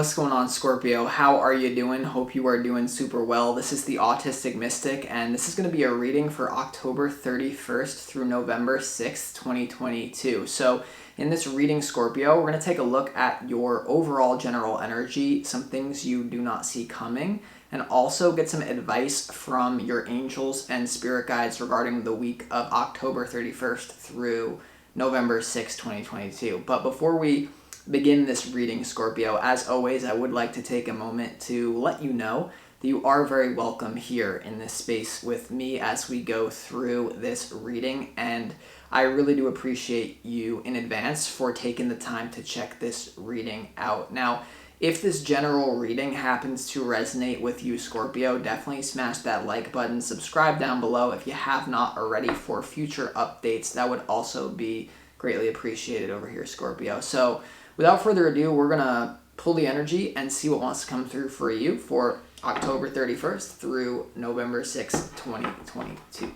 What's going on, Scorpio? How are you doing? Hope you are doing super well. This is the Autistic Mystic, and this is going to be a reading for October 31st through November 6th, 2022. So in this reading, Scorpio, we're going to take a look at your overall general energy, some things you do not see coming, and also get some advice from your angels and spirit guides regarding the week of October 31st through November 6th, 2022. But before we begin this reading, Scorpio, as always, I would like to take a moment to let you know that you are very welcome here in this space with me as we go through this reading, and I really do appreciate you in advance for taking the time to check this reading out. Now, if this general reading happens to resonate with you, Scorpio, definitely smash that like button, subscribe down below if you have not already for future updates. That would also be greatly appreciated over here, Scorpio. So without further ado, we're going to pull the energy and see what wants to come through for you for October 31st through November 6th, 2022.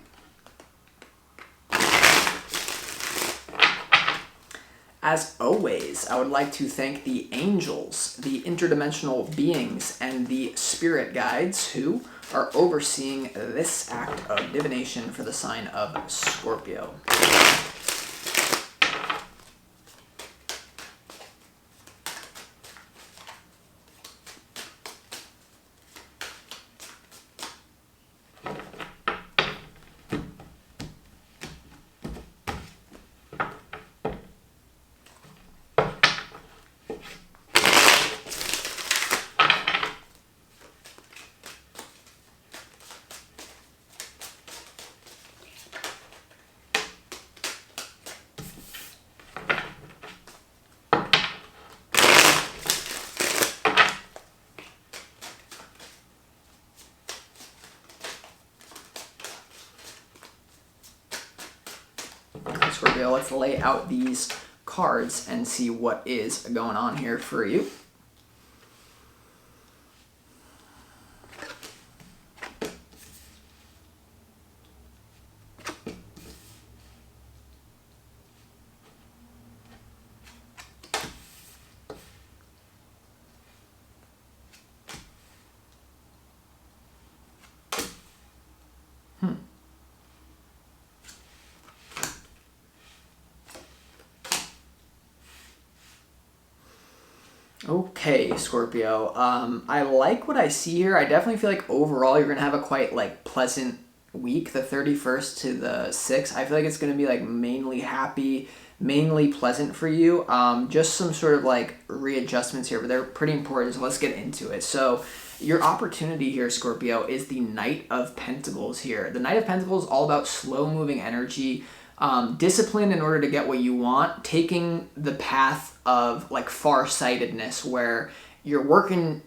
As always, I would like to thank the angels, the interdimensional beings, and the spirit guides who are overseeing this act of divination for the sign of Scorpio. Scorpio, let's lay out these cards and see what is going on here for you. Okay, Scorpio. I like what I see here. I definitely feel like overall you're gonna have a quite pleasant week, the 31st to the 6th. I feel like it's gonna be mainly happy, mainly pleasant for you. Just some sort of readjustments here, but they're pretty important. So let's get into it. So your opportunity here, Scorpio, is the Knight of Pentacles here. The Knight of Pentacles is all about slow moving energy. Discipline in order to get what you want, taking the path of far-sightedness where you're working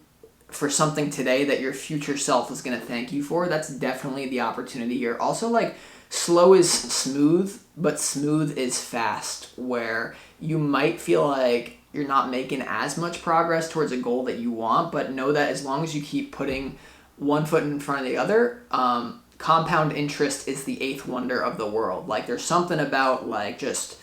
for something today that your future self is going to thank you for. That's definitely the opportunity here. Also, slow is smooth, but smooth is fast, where you might feel like you're not making as much progress towards a goal that you want, but know that as long as you keep putting one foot in front of the other, compound interest is the eighth wonder of the world. There's something about just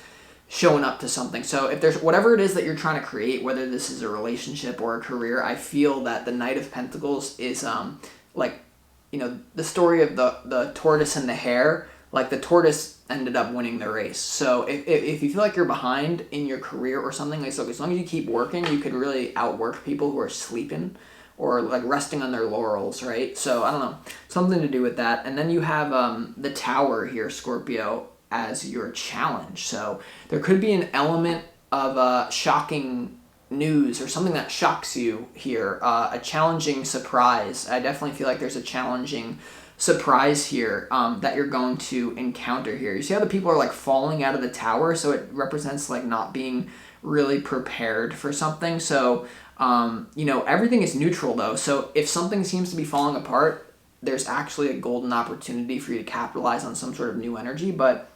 showing up to something. So if there's whatever it is that you're trying to create, whether this is a relationship or a career, I feel that the Knight of Pentacles is the story of the tortoise and the hare. The tortoise ended up winning the race. So if you feel like you're behind in your career or something, as long as you keep working, you could really outwork people who are sleeping or resting on their laurels, right? So I don't know, something to do with that. And then you have the Tower here, Scorpio, as your challenge. So there could be an element of shocking news or something that shocks you here, a challenging surprise. I definitely feel like there's a challenging surprise here that you're going to encounter here. You see how the people are falling out of the tower? So it represents not being really prepared for something. So everything is neutral though. So if something seems to be falling apart, there's actually a golden opportunity for you to capitalize on some sort of new energy, but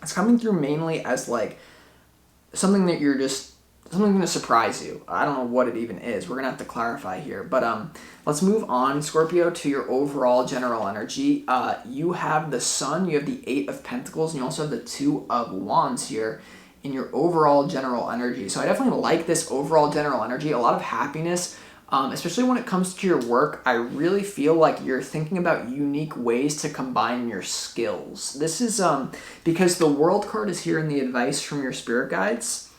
it's coming through mainly as something that something going to surprise you. I don't know what it even is. We're going to have to clarify here, but let's move on, Scorpio, to your overall general energy. You have the Sun, you have the Eight of Pentacles, and you also have the Two of Wands here in your overall general energy. So I definitely like this overall general energy, a lot of happiness, especially when it comes to your work. I really feel like you're thinking about unique ways to combine your skills. This is because the World card is here in the advice from your spirit guides.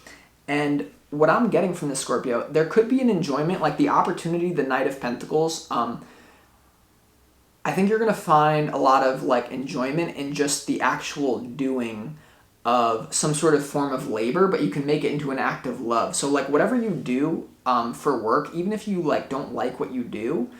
And what I'm getting from the Scorpio, there could be an enjoyment, like the opportunity, the Knight of Pentacles. I think you're going to find a lot of like enjoyment in just the actual doing of some sort of form of labor, but you can make it into an act of love. So like whatever you do for work, even if you like don't like what you do,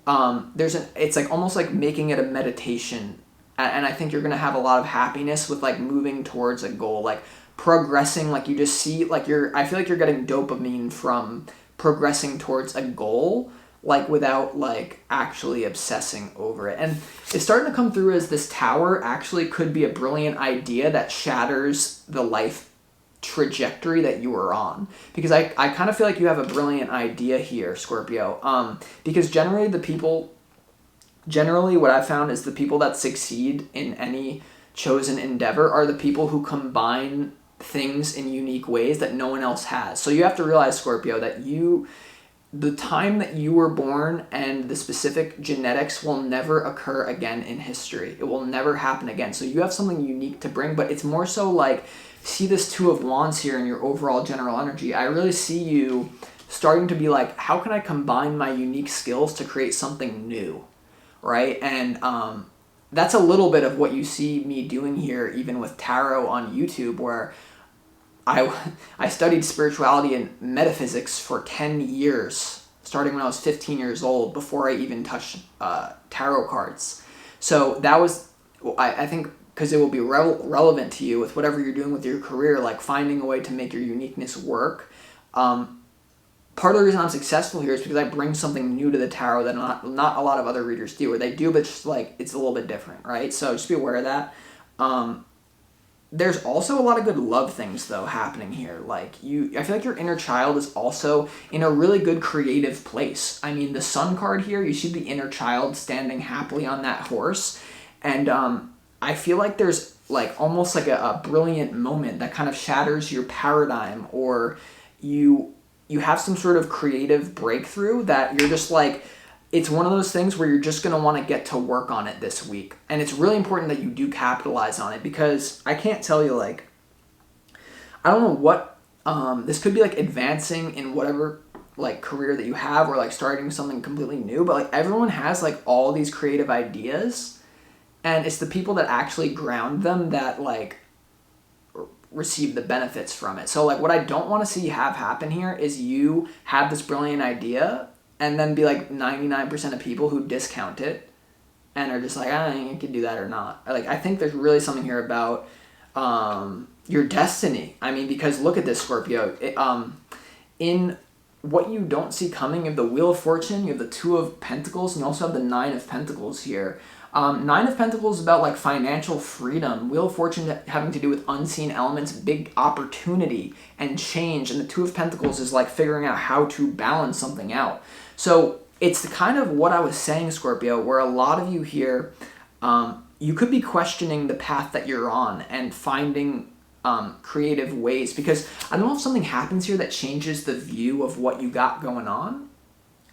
it's like almost like making it a meditation. And I think you're going to have a lot of happiness with like moving towards a goal, like progressing, like you just see, like I feel like you're getting dopamine from progressing towards a goal, like without like actually obsessing over it. And it's starting to come through as this tower actually could be a brilliant idea that shatters the life trajectory that you were on. Because I kind of feel like you have a brilliant idea here, Scorpio. Because generally what I've found is the people that succeed in any chosen endeavor are the people who combine things in unique ways that no one else has. So you have to realize, Scorpio, that the time that you were born and the specific genetics will never occur again in history. It will never happen again. So you have something unique to bring, but it's more so like, see this Two of Wands here in your overall general energy. I really see you starting to be like, how can I combine my unique skills to create something new, right? And that's a little bit of what you see me doing here, even with tarot on YouTube, where I studied spirituality and metaphysics for 10 years, starting when I was 15 years old, before I even touched tarot cards. So that was, I think, because it will be relevant to you with whatever you're doing with your career, like finding a way to make your uniqueness work. Part of the reason I'm successful here is because I bring something new to the tarot that not a lot of other readers do, or they do, but just like it's a little bit different, right? So just be aware of that. There's also a lot of good love things though happening here. Like I feel like your inner child is also in a really good creative place. I mean, the Sun card here, you see the inner child standing happily on that horse, and I feel like there's like almost like a brilliant moment that kind of shatters your paradigm, or you have some sort of creative breakthrough that you're just like, it's one of those things where you're just going to want to get to work on it this week. And it's really important that you do capitalize on it, because I can't tell you, like, I don't know what, this could be like advancing in whatever like career that you have, or like starting something completely new, but like everyone has like all these creative ideas, and it's the people that actually ground them that like receive the benefits from it. So like what I don't want to see have happen here is you have this brilliant idea and then be like 99% of people who discount it and are just like, I don't think you can do that or not. Like, I think there's really something here about your destiny. I mean, because look at this, Scorpio. In what you don't see coming, you have the Wheel of Fortune, you have the Two of Pentacles, and you also have the Nine of Pentacles here. Nine of Pentacles is about like financial freedom. Wheel of Fortune having to do with unseen elements, big opportunity and change. And the Two of Pentacles is like figuring out how to balance something out. So it's the kind of what I was saying, Scorpio, where a lot of you here, you could be questioning the path that you're on and finding creative ways. Because I don't know if something happens here that changes the view of what you got going on,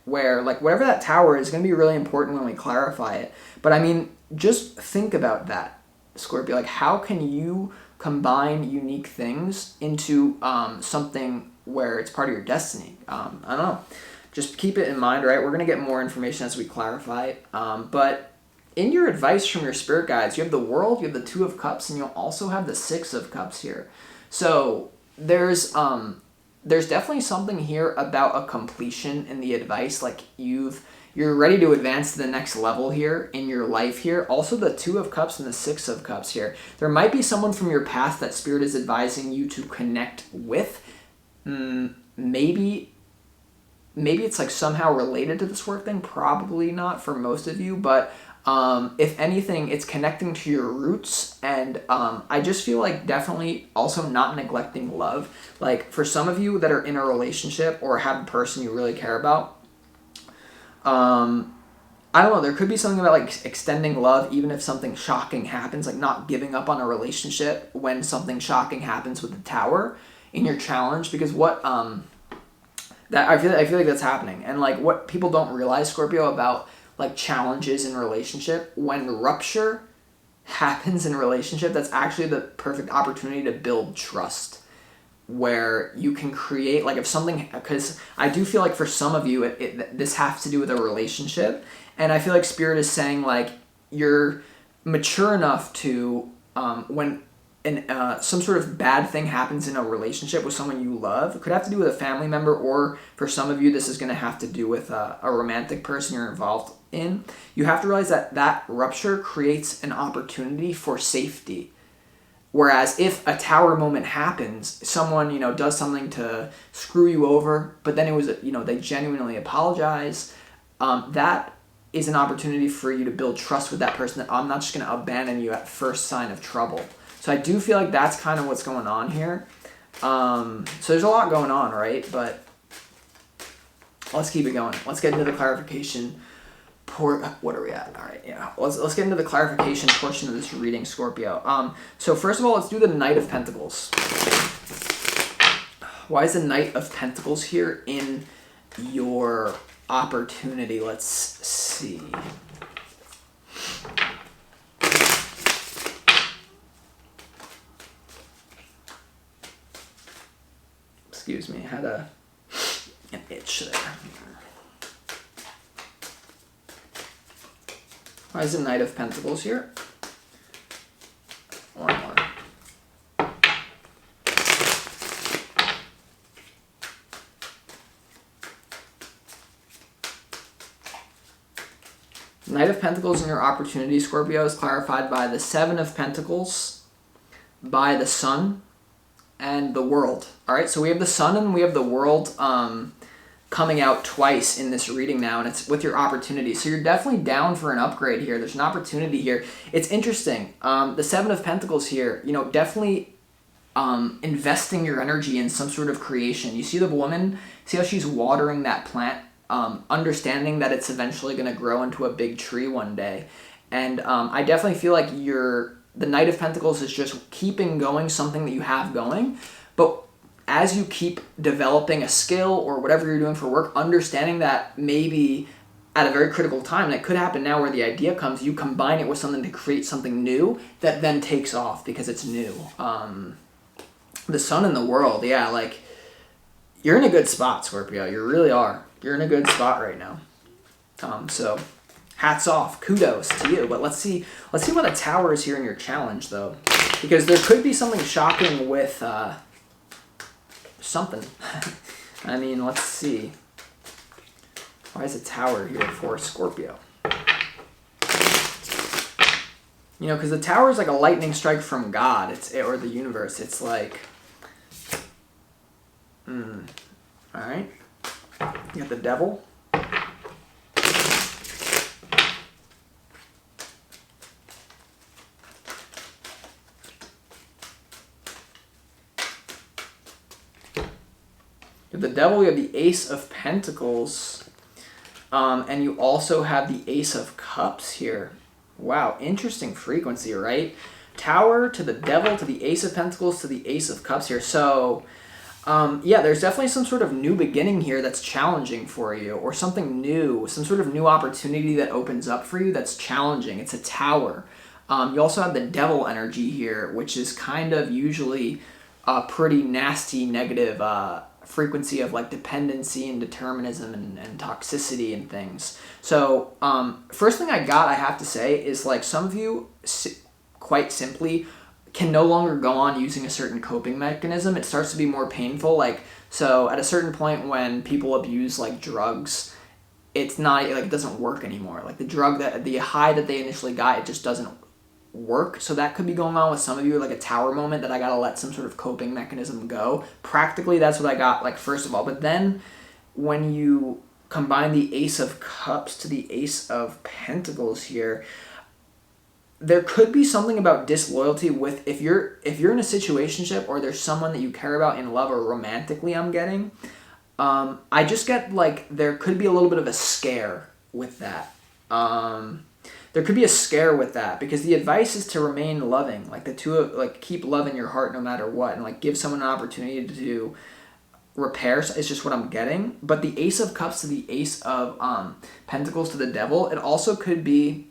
where like whatever that tower is going to be really important when we clarify it. But I mean, just think about that, Scorpio. Like, how can you combine unique things into something where it's part of your destiny? I don't know. Just keep it in mind, right? We're going to get more information as we clarify it. But in your advice from your spirit guides, you have the World, you have the Two of Cups, and you'll also have the Six of Cups here. So there's definitely something here about a completion in the advice. Like you're ready to advance to the next level here in your life here. Also the Two of Cups and the Six of Cups here. There might be someone from your past that Spirit is advising you to connect with. Maybe it's like somehow related to this work thing. Probably not for most of you, but if anything, it's connecting to your roots. And I just feel like definitely also not neglecting love. Like for some of you that are in a relationship or have a person you really care about, I I don't know, there could be something about like extending love even if something shocking happens, like not giving up on a relationship when something shocking happens with the Tower in your challenge, because what that I feel like that's happening. And like what people don't realize, Scorpio, about like challenges in relationship, when rupture happens in a relationship, that's actually the perfect opportunity to build trust, where you can create, like if something, because I do feel like for some of you this has to do with a relationship, and I feel like Spirit is saying like you're mature enough to when some sort of bad thing happens in a relationship with someone you love. It could have to do with a family member, or for some of you this is going to have to do with a romantic person you're involved in. You have to realize that that rupture creates an opportunity for safety. Whereas if a Tower moment happens, someone, you know, does something to screw you over, but then it was, you know, they genuinely apologize, that is an opportunity for you to build trust with that person, that I'm not just going to abandon you at first sign of trouble. So I do feel like that's kind of what's going on here. So there's a lot going on, right? But let's keep it going. Let's get into the clarification. What are we at? All right, yeah. Let's get into the clarification portion of this reading, Scorpio. So first of all, let's do the Knight of Pentacles. Why is the Knight of Pentacles here in your opportunity? Let's see. Excuse me, I had an itch there. Why is the Knight of Pentacles here? One more. Knight of Pentacles in your opportunity, Scorpio, is clarified by the Seven of Pentacles, by the Sun, and the World. All right, so we have the Sun and we have the World coming out twice in this reading now, and it's with your opportunity. So you're definitely down for an upgrade here. There's an opportunity here. It's interesting. The Seven of Pentacles here, you know, definitely investing your energy in some sort of creation. You see the woman, see how she's watering that plant, understanding that it's eventually going to grow into a big tree one day. And I definitely feel like the Knight of Pentacles is just keeping going something that you have going, but as you keep developing a skill or whatever you're doing for work, understanding that maybe at a very critical time, and it could happen now where the idea comes, you combine it with something to create something new that then takes off because it's new. The Sun and the World, yeah, like you're in a good spot, Scorpio. You really are. You're in a good spot right now. So hats off, kudos to you. But let's see what the Tower is here in your challenge, though, because there could be something shocking with something. I mean, let's see. Why is a Tower here for Scorpio? You know, because the Tower is like a lightning strike from God, or the universe. It's like, all right. You got the Devil. The Devil, you have the Ace of Pentacles, and you also have the Ace of Cups here. Wow, interesting frequency, right? Tower to the Devil to the Ace of Pentacles to the Ace of Cups here. So, yeah, there's definitely some sort of new beginning here that's challenging for you, or something new, some sort of new opportunity that opens up for you that's challenging. It's a Tower. You also have the Devil energy here, which is kind of usually a pretty nasty, negative frequency of like dependency and determinism and toxicity and things. So first thing I have to say is like some of you quite simply can no longer go on using a certain coping mechanism. It starts to be more painful. Like, so at a certain point when people abuse like drugs, it's not like it doesn't work anymore. Like the high that they initially got, it just doesn't work. So that could be going on with some of you, like a Tower moment that I gotta let some sort of coping mechanism go. Practically, that's what I got, like, first of all. But then when you combine the Ace of Cups to the Ace of Pentacles here, there could be something about disloyalty with, if you're in a situationship or there's someone that you care about in love or romantically, I'm getting, I just get like there could be a little bit of a scare with that. There could be a scare with that, because the advice is to remain loving, like keep love in your heart no matter what, and like give someone an opportunity to repair. It's just what I'm getting. But the Ace of Cups to the Ace of Pentacles to the Devil, it also could be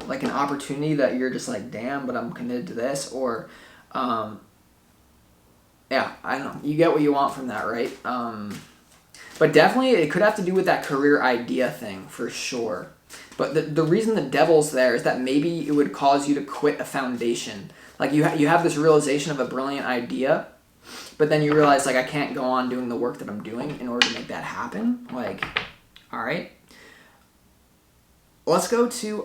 like an opportunity that you're just like, damn, but I'm committed to this, or yeah, I don't know. You get what you want from that, right? But definitely it could have to do with that career idea thing for sure. But the reason the Devil's there is that maybe it would cause you to quit a foundation. Like you have this realization of a brilliant idea, but then you realize like I can't go on doing the work that I'm doing in order to make that happen. Like, all right. Let's go to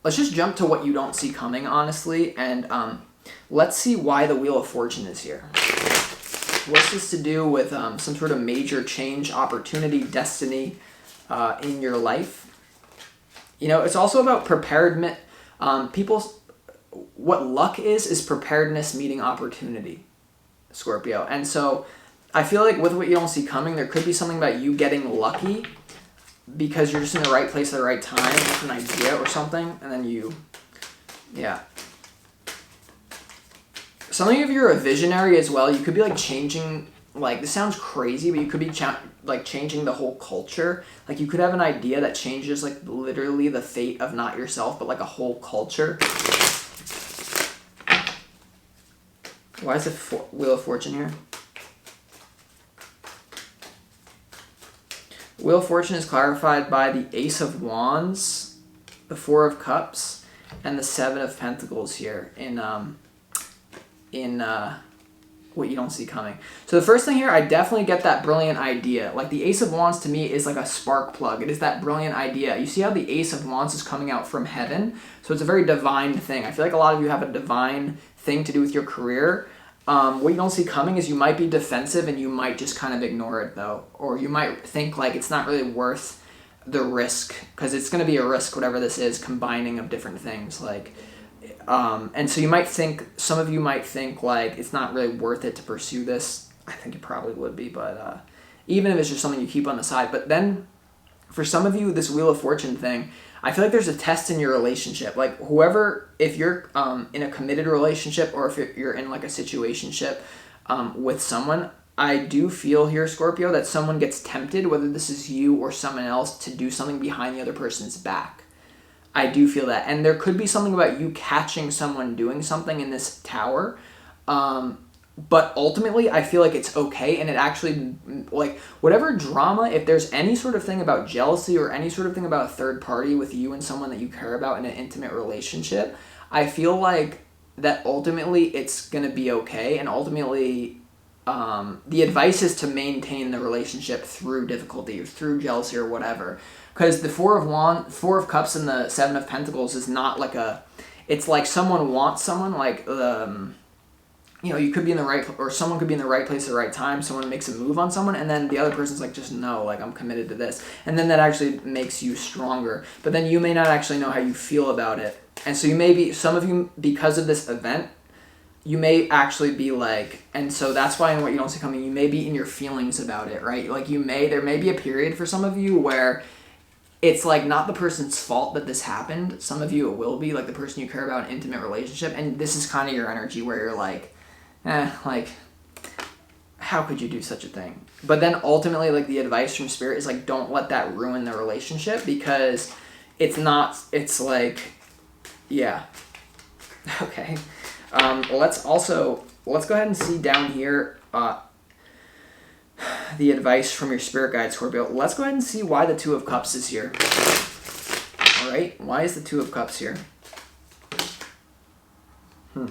let's just jump to what you don't see coming, honestly, and let's see why the Wheel of Fortune is here. What's this to do with some sort of major change, opportunity, destiny in your life? You know, it's also about preparedness. What luck is preparedness meeting opportunity, Scorpio. And so I feel like with what you don't see coming, there could be something about you getting lucky because you're just in the right place at the right time with an idea or something, and then yeah. Some of you are a visionary as well. You could be like changing, like this sounds crazy, but you could be like changing the whole culture. Like you could have an idea that changes like literally the fate of not yourself, but like a whole culture. Why is the Wheel of Fortune here? Wheel of Fortune is clarified by the Ace of Wands, the Four of Cups, and the Seven of Pentacles here in what you don't see coming. So the first thing here, I definitely get that brilliant idea. Like the Ace of Wands to me is like a spark plug. It is that brilliant idea. You see how the Ace of Wands is coming out from heaven? So it's a very divine thing. I feel like a lot of you have a divine thing to do with your career. What you don't see coming is you might be defensive and you might just kind of ignore it though. Or you might think like it's not really worth the risk, because it's going to be a risk, whatever this is, combining of different things. Like, and so you might think, some of you might think like it's not really worth it to pursue this. I think it probably would be, but even if it's just something you keep on the side. But then for some of you, this Wheel of Fortune thing, I feel like there's a test in your relationship. Like whoever, if you're in a committed relationship or if you're in like a situationship with someone, I do feel here, Scorpio, that someone gets tempted, whether this is you or someone else, to do something behind the other person's back. I do feel that. And there could be something about you catching someone doing something in this tower. But ultimately, I feel like it's okay. And it actually, like, whatever drama, if there's any sort of thing about jealousy or any sort of thing about a third party with you and someone that you care about in an intimate relationship, I feel like that ultimately it's going to be okay. And ultimately, the advice is to maintain the relationship through difficulty or through jealousy or whatever. Because the Four of Cups and the Seven of Pentacles is not like it's like someone wants someone, like, you know, you could be in the right, or someone could be in the right place at the right time, someone makes a move on someone, and then the other person's like, just no, like, I'm committed to this. And then that actually makes you stronger. But then you may not actually know how you feel about it. And so you may be, some of you, because of this event, you may actually be like, and so that's why in what you don't see coming, you may be in your feelings about it, right? Like there may be a period for some of you where it's like not the person's fault that this happened. Some of you it will be, like the person you care about in an intimate relationship, and this is kind of your energy where you're like, like, how could you do such a thing? But then ultimately, like, the advice from Spirit is like, don't let that ruin the relationship, because it's like, yeah. Okay. Let's go ahead and see down here the advice from your spirit guide, Scorpio. Let's go ahead and see why the Two of Cups is here. All right, why is the Two of Cups here? So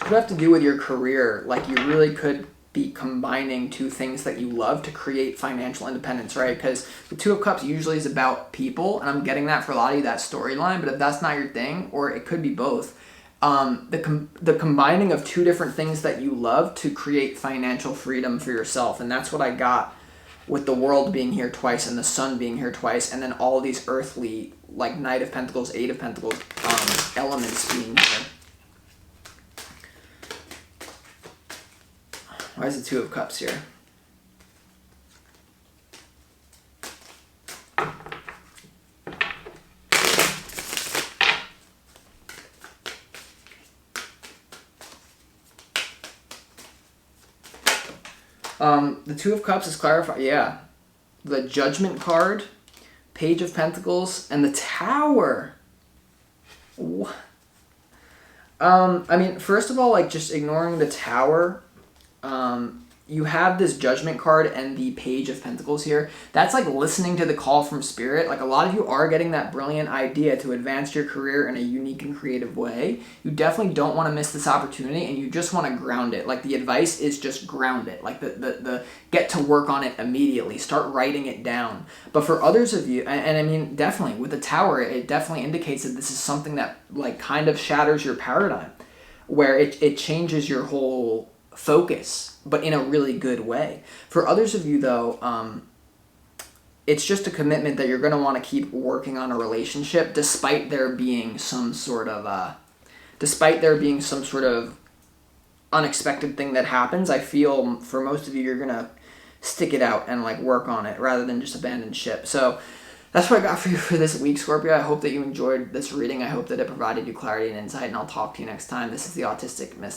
it could have to do with your career. Like, you really could be combining two things that you love to create financial independence, right? Because the Two of Cups usually is about people, and I'm getting that for a lot of you, that storyline. But if that's not your thing, or it could be both, the combining of two different things that you love to create financial freedom for yourself. And that's what I got with the World being here twice and the Sun being here twice, and then all these earthly, like Knight of Pentacles, Eight of Pentacles elements being here. Why is the Two of Cups here? The Two of Cups is clarified. Yeah. The Judgment card, Page of Pentacles, and the Tower. I mean, first of all, like, just ignoring the Tower, you have this Judgment card and the Page of Pentacles here. That's like listening to the call from Spirit. Like, a lot of you are getting that brilliant idea to advance your career in a unique and creative way. You definitely don't want to miss this opportunity, and you just want to ground it. Like, the advice is just ground it. Like, the get to work on it immediately. Start writing it down. But for others of you, and I mean, definitely, with the Tower, it definitely indicates that this is something that, like, kind of shatters your paradigm, where it changes your whole focus, but in a really good way. For others of you, though, it's just a commitment that you're going to want to keep working on a relationship despite there being some sort of unexpected thing that happens. I feel for most of you, you're going to stick it out and, like, work on it rather than just abandon ship. So that's what I got for you for this week, Scorpio. I hope that you enjoyed this reading. I hope that it provided you clarity and insight, and I'll talk to you next time. This is the Autistic Mystic.